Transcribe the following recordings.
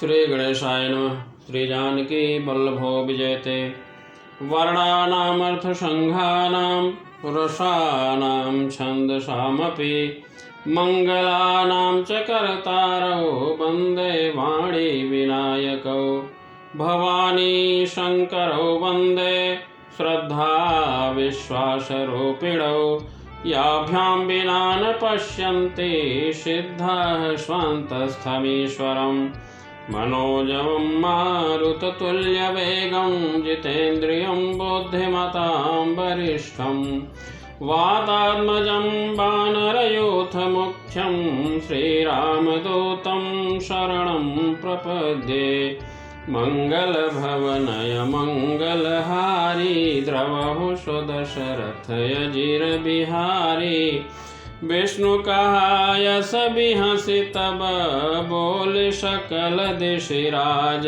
श्री गणेशाय नमः। श्री जानकी वल्लभो विजयते। वर्णानामर्थसंघानां रसानां छन्दसामपि मङ्गलानां च कर्तारौ वन्दे वाणी विनायकौ भवानी शङ्करौ वन्दे श्रद्धा विश्वासरूपिणौ याभ्यां विना न पश्यन्ति सिद्धः स्वान्तस्थमीश्वरम् मनोजवं मारुततुल्यवेगं जितेन्द्रियं बुद्धिमतां वरिष्ठं वातात्मजं वानरयूथमुख्यं श्रीरामदूतं शरणं प्रपद्ये। मङ्गलभवनय मङ्गलहारी द्रवहु सुदशरथयजिरबिहारी विष्णुकहाय सभी हंसी तब बोल सकल दिशिराज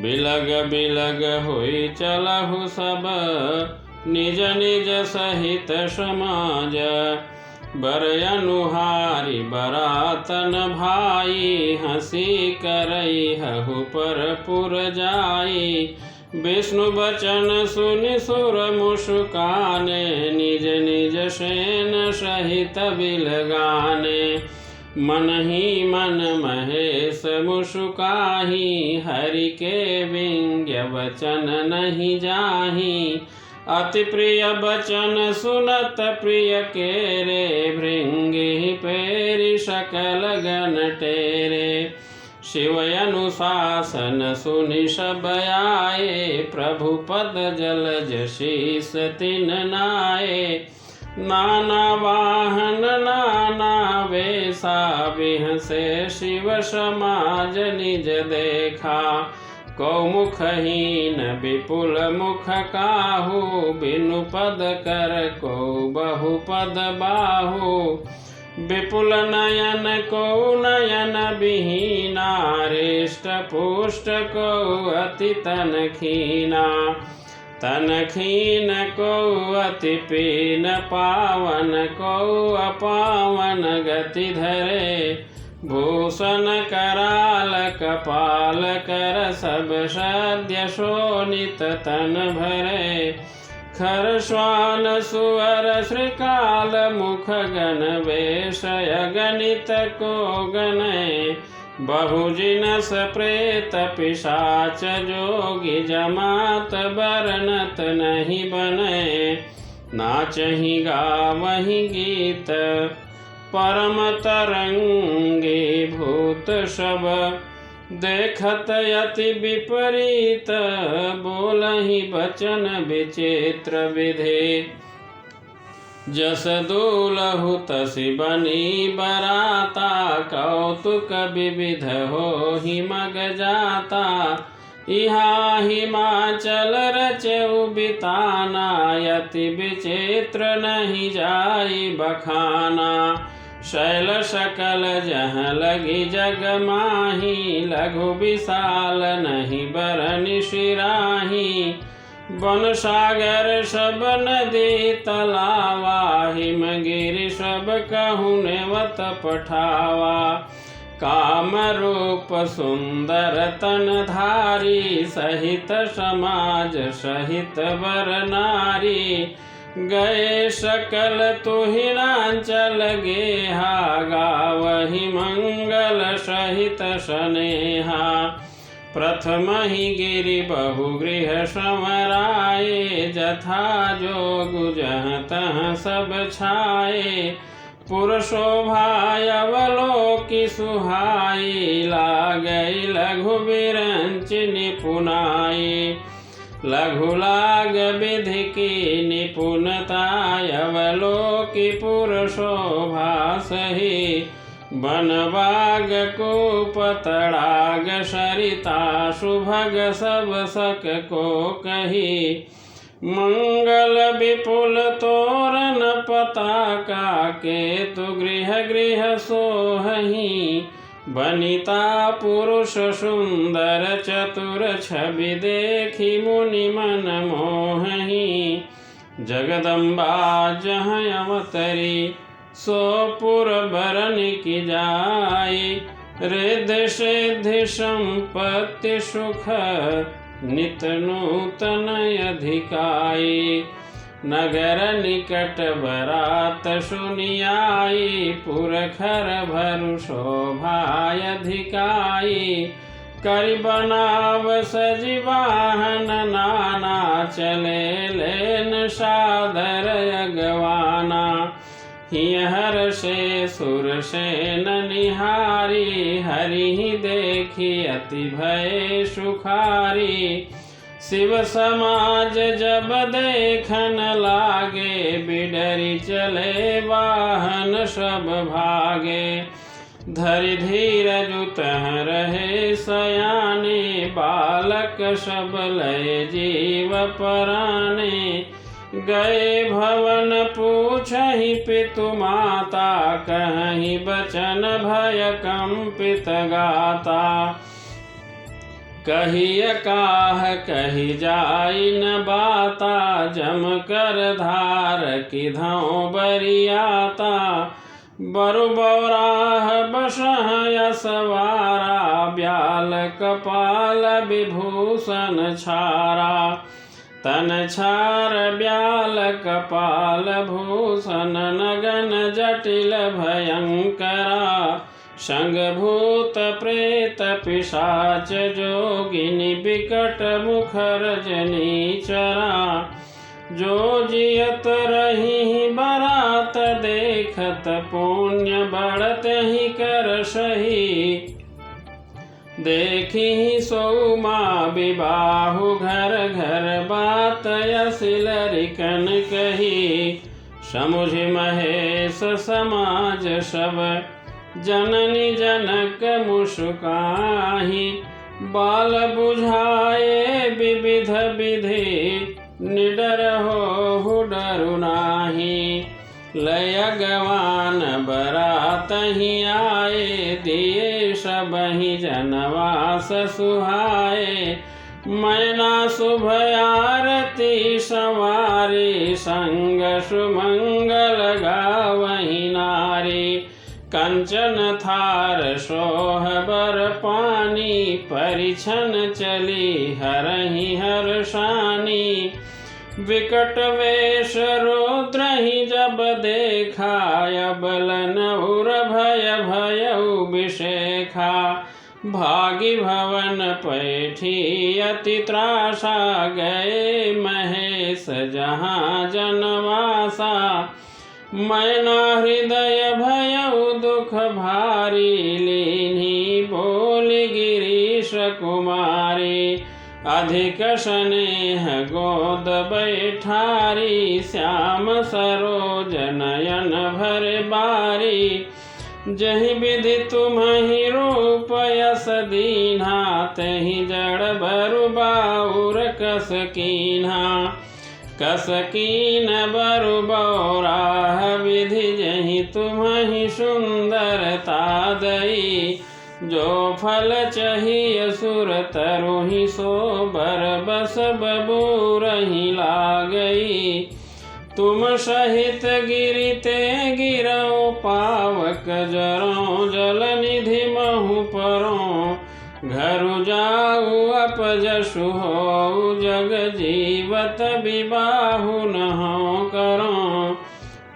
बिलग बिलग हुई चलहु सब निज निज सहित समाज बरयनुहारी बरातन भाई हंसी करई हहु पर पुर जाई विष्णु बचन सुनि सुर मुस्काने निज निज सेन सहित बिलगाने मन ही मन महेश मुस्काही हरि के विंग्य वचन नहीं जाही अति प्रिय बचन सुनत प्रिय केरे भृंगी पेरि सकल गण टेरे शिव अनुशासन सुनि सब आए प्रभु पद जलज शीस तिन नाये नाना वाहन नाना वेशा बिहसे शिव समाज निज देखा कौमुखहीन विपुल मुख काहू बिनु पद कर को बहुपद बाहू विपुल नयन को नयन विहीना हृष्ट पुष्ट को अति तन खीन को अति पीन पावन को अपावन गति धरे भूषण कराल कपाल कर सब सद्य शोणित तन भरे खर श्वान सुअर श्रीकाल मुख गण वेशय गणित को गणे बहुजिनस प्रेत पिशाच जोगी जमात बरनत नहीं बने नाचहि गावहि गीत परम तरंगी भूत सब देखत यति विपरीत बोलहि बचन विचित्र विधि जस दूलहु तसि बनी बराता कौतुक विविध हो ही मग जाता इहा हिमाचल रचउ बिताना यति विचित्र नहीं जाई बखाना शैल सकल जह लगी जग माही लघु विशाल नहीं बरनि शिराही वन सागर सब नदी तलावा हिमगिरि सब कहु नेवत पठावा काम रूप सुंदर तन धारी सहित समाज सहित वर नारी गए सकल तुहिनांचल गेहा गावहि मंगल सहित स्नेहा प्रथम ही गिरि बहुगृह समराए जथा जोगु जह तह सब छाए पुरशोभाय अवलोकि सुहाई लागई लघु बिरंच निपुनाई लघु लाग विधि की निपुणताय अवलोकि पुरशोभा सही बनवाग कूप तड़ाग सरिता सुभग सब सक को कही मंगल विपुल तोरण पताका केतु गृह गृह सोहही बनिता पुरुष सुंदर चतुर छवि देखी मुनि मन मोहही जगदम्बा जहाँ अवतरी सोपुर बरन की जाई रिद्धि सिद्धि संपत्ति सुख नित नूतन अधिकाई। नगर निकट बरात सुनियाई पुरखर भरु शोभाय अधिकाई। करि बनाव सजि वाहन नाना चले लेन सादर अगवाना। हियहर से सुर सेन निहारी हरि देखी अति भय सुखारी। शिव समाज जब देखन लागे बिडरी चले वाहन सब भागे। धरि धीरज तह रहे सयाने बालक सब लय जीव पराने। गए भवन पूछहि पितु माता कहि बचन भय कंपित गाता। कहिय काह कहि जाई न बाता जम कर धार किधौ बरियाता। बरु बौराह बसह यसवारा ब्याल कपाल विभूषण छारा। तन छार ब्याल कपाल भूषण नगन जटिल भयंकरा। संग भूत प्रेत पिशाच जोगिनी बिकट मुखर जनीचरा। जो जियत रही बरात देखत पुण्य बढ़त ही कर सही। देखी सौमा विबाहु घर घर बात यसिल रिकन कही। समुझ महेश समाज सब जननी जनक मुस्काही। बाल बुझाए विविध विधि निडर हो डरु नाही। लय गवान बरात ही आए दिए सबहि जनवास सुहाए। मैना शुभ आरती संवारी संग सुमंगल गावहि नारी। कंचन थार सोह बर पानी परिछन चली हरहि हर्षानी। विकट वेश रुद्र ही जब देखा अबलन उर भय भयउ विशेखा। भागी भवन पैठी अति त्रासा गए महेश जहाँ जनवासा। मैना हृदय भयउ दुख भारी लीन्ही बोली गिरीश कुमारी। अधिक स्नेह गोद बैठारी श्याम सरोज नयन भर बारी। जहि विधि तुम्हि रूप यस दीन्हा तहि जड़ बरु बाउर कस कीन्हा। कस कीन बरु बौराह विधि जहि तुम्हि सुंदरता दई। जो फल चाहिए सुर तरुहि सो बर बस बबूरहि लागई। तुम सहित गिरिते गिरौ पावक जरौ जल निधि महु परो। घरु जाऊ अपजसु हो जग जीवत विबाहु नहु करो।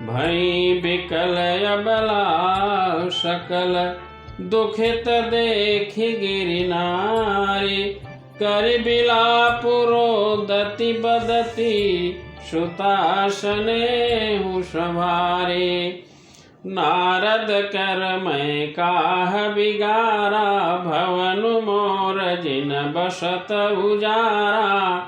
भई विकल अबला सकल दुखित देखि गिरि नारी। करि बिलाप रोदति बदति सुतासनेहु सभारे। नारद कर मैं काह बिगारा भवनु मोर जिन बसत उजारा।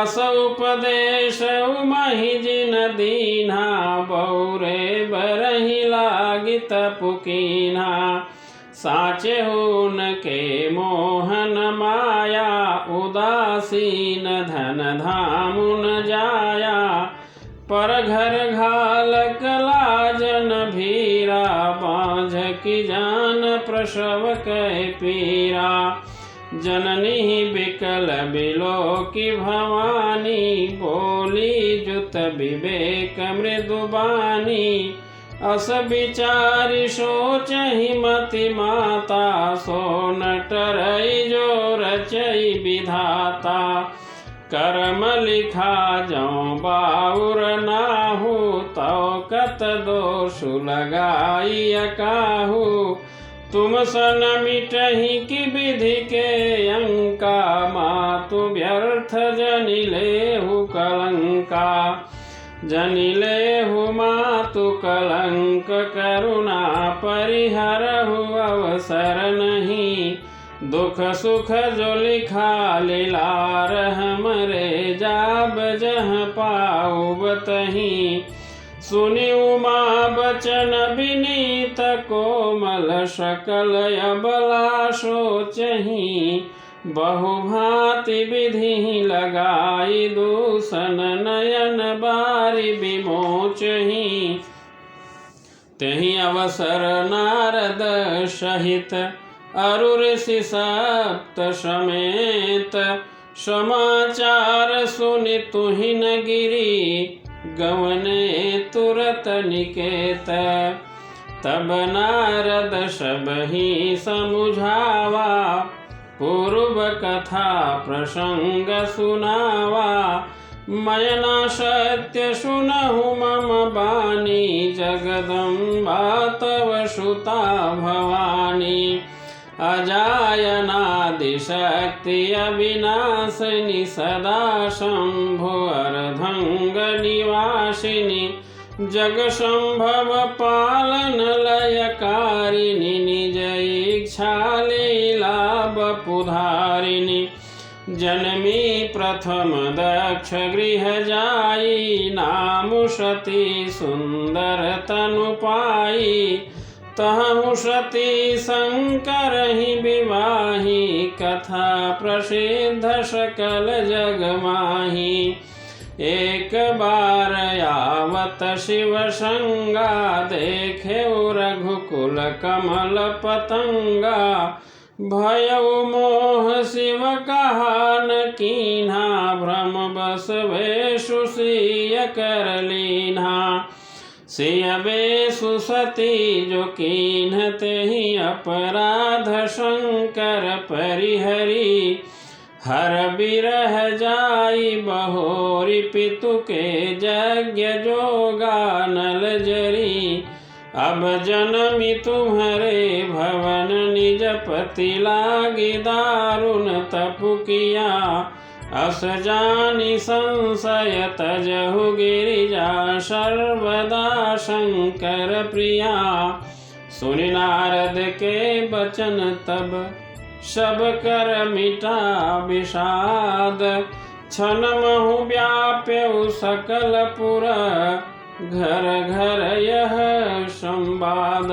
अस उपदेश उमहि जिन दीन्हा बौरे बरहि लागी तपुकीन्हा। साचे हुन के मोहन माया उदासीन धन धामु न जाया। पर घर घालक लाजन भीरा बाँझ की जान प्रसव कै पीरा। जननी बिकल बिलो की भवानी बोली जुत विवेक मृदुबानी। अस विचारि सोचहि मति माता, सो न टरई जो रचई विधाता। कर्म लिखा जौ बाउर नाहु, तौ कत दोषु लगाई काहू। तुम सन मिटहि कि विधि के अंका, मातु व्यर्थ जनिलेहु कलंका। जनिलेहु मातु कलंक, करुणा परिहरहु अवसर नहीं। दुख सुख जो लिखा लीलार, हमरे जाब जह पाऊब तहीं। सुनि उमा बचन विनीत, कोमल सकल अबला सोचहि। बहुभांति विधि लगाई, दूषण नयन बारि विमोचहि। तेहि अवसर नारद सहित, अरु ऋषि सप्त समेत। समाचार सुनि तुहिन गिरि, गवने तुरत निकेत। तब नारद सबहि समुझावा, पूर्व कथा प्रसंग सुनावा। मैं न सत्य सुनहु मम बानी, जगदम्बा तव सुता भवानी। अजायनादि शक्ति अविनाशिनी, सदा शंभु अर्धंग निवासिनी। जग संभव पालन लयकारिणी, निज इच्छा लीला बपुधारिणी। जन्मी प्रथम दक्ष गृह जाई, नामु सती सुंदर तनु पाई। तहु सती शंकर ही विवाही, कथा प्रसिद्ध सकल जग माही। एक बार आवत शिव संगा, देखे रघुकुल कमल पतंगा। भयउ मोह शिव कहा न कीन्हा, भ्रम बस वेशु सिय कर लीन्हा। सिय वेशु सती जो कीन्हते ही, अपराध शंकर परिहरी। हर बिरह जाई बहोरी, पितु के यज्ञ जोगा नल जरी। अब जनमी तुम्हारे भवन, निज पति लागी दारुण तपु किया। अस जानी संशय तजहु गिरिजा, सर्वदा शंकर प्रिया। सुनि नारद के बचन तब, सब कर मिटा विषाद। क्षण महु व्याप्यउ सकल पुर, घर घर यह संवाद।